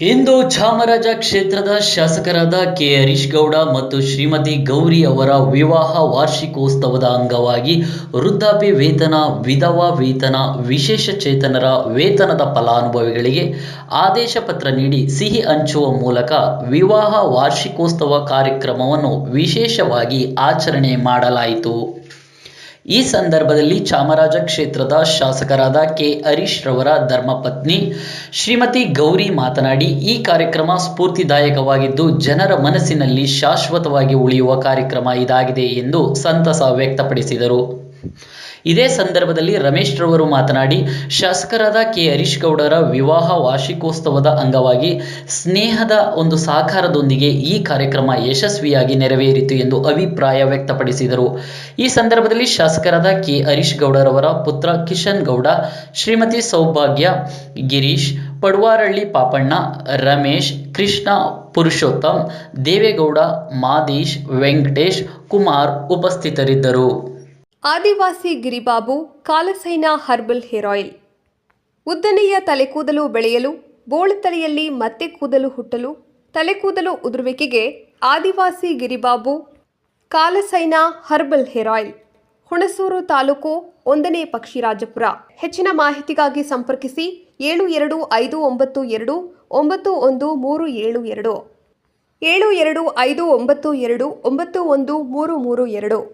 ಇಂದು ಚಾಮರಾಜ ಕ್ಷೇತ್ರದ ಶಾಸಕರಾದ ಕೆ ಹರೀಶ್ ಗೌಡ ಮತ್ತು ಶ್ರೀಮತಿ ಗೌರಿ ಅವರ ವಿವಾಹ ವಾರ್ಷಿಕೋತ್ಸವದ ಅಂಗವಾಗಿ ವೃದ್ಧಾಪ್ಯ ವೇತನ, ವಿಧವಾ ವೇತನ, ವಿಶೇಷ ಚೇತನರ ವೇತನದ ಫಲಾನುಭವಿಗಳಿಗೆ ಆದೇಶ ಪತ್ರ ನೀಡಿ ಸಿಹಿ ಹಂಚುವ ಮೂಲಕ ವಿವಾಹ ವಾರ್ಷಿಕೋತ್ಸವ ಕಾರ್ಯಕ್ರಮವನ್ನು ವಿಶೇಷವಾಗಿ ಆಚರಣೆ ಮಾಡಲಾಯಿತು. ಈ ಸಂದರ್ಭದಲ್ಲಿ ಚಾಮರಾಜ ಕ್ಷೇತ್ರದ ಶಾಸಕರಾದ ಕೆ ಹರೀಶ್ ರವರ ಧರ್ಮಪತ್ನಿ ಶ್ರೀಮತಿ ಗೌರಿ ಮಾತನಾಡಿ, ಈ ಕಾರ್ಯಕ್ರಮ ಸ್ಫೂರ್ತಿದಾಯಕವಾಗಿದ್ದು ಜನರ ಮನಸ್ಸಿನಲ್ಲಿ ಶಾಶ್ವತವಾಗಿ ಉಳಿಯುವ ಕಾರ್ಯಕ್ರಮ ಇದಾಗಿದೆ ಎಂದು ಸಂತಸ ವ್ಯಕ್ತಪಡಿಸಿದರು. ಇದೇ ಸಂದರ್ಭದಲ್ಲಿ ರಮೇಶ್ ರವರು ಮಾತನಾಡಿ, ಶಾಸಕರಾದ ಕೆ ಹರೀಶ್ ಗೌಡರ ವಿವಾಹ ವಾರ್ಷಿಕೋತ್ಸವದ ಅಂಗವಾಗಿ ಸ್ನೇಹದ ಒಂದು ಸಹಕಾರದೊಂದಿಗೆ ಈ ಕಾರ್ಯಕ್ರಮ ಯಶಸ್ವಿಯಾಗಿ ನೆರವೇರಿತು ಎಂದು ಅಭಿಪ್ರಾಯ ವ್ಯಕ್ತಪಡಿಸಿದರು. ಈ ಸಂದರ್ಭದಲ್ಲಿ ಶಾಸಕರಾದ ಕೆ ಹರೀಶ್ ಗೌಡರವರ ಪುತ್ರ ಕಿಶನ್ ಗೌಡ, ಶ್ರೀಮತಿ ಸೌಭಾಗ್ಯ, ಗಿರೀಶ್, ಪಡುವಾರಳ್ಳಿ ಪಾಪಣ್ಣ, ರಮೇಶ್, ಕೃಷ್ಣ, ಪುರುಷೋತ್ತಮ್, ದೇವೇಗೌಡ, ಮಾದೇಶ್, ವೆಂಕಟೇಶ್ ಕುಮಾರ್ ಉಪಸ್ಥಿತರಿದ್ದರು. ಆದಿವಾಸಿ ಗಿರಿಬಾಬು ಕಾಲಸೈನ ಹರ್ಬಲ್ ಹೇರ್ ಆಯಿಲ್. ಉದ್ದನೆಯ ತಲೆಕೂದಲು ಬೆಳೆಯಲು, ಬೋಳುತಲೆಯಲ್ಲಿ ಮತ್ತೆ ಕೂದಲು ಹುಟ್ಟಲು, ತಲೆಕೂದಲು ಉದುರುವಿಕೆಗೆ ಆದಿವಾಸಿ ಗಿರಿಬಾಬು ಕಾಲಸೈನ herbal hair oil. Hunsur taluk 1ನೇ ಪಕ್ಷಿರಾಜಪುರ. ಹೆಚ್ಚಿನ ಮಾಹಿತಿಗಾಗಿ ಸಂಪರ್ಕಿಸಿ 7259291372 725929291332.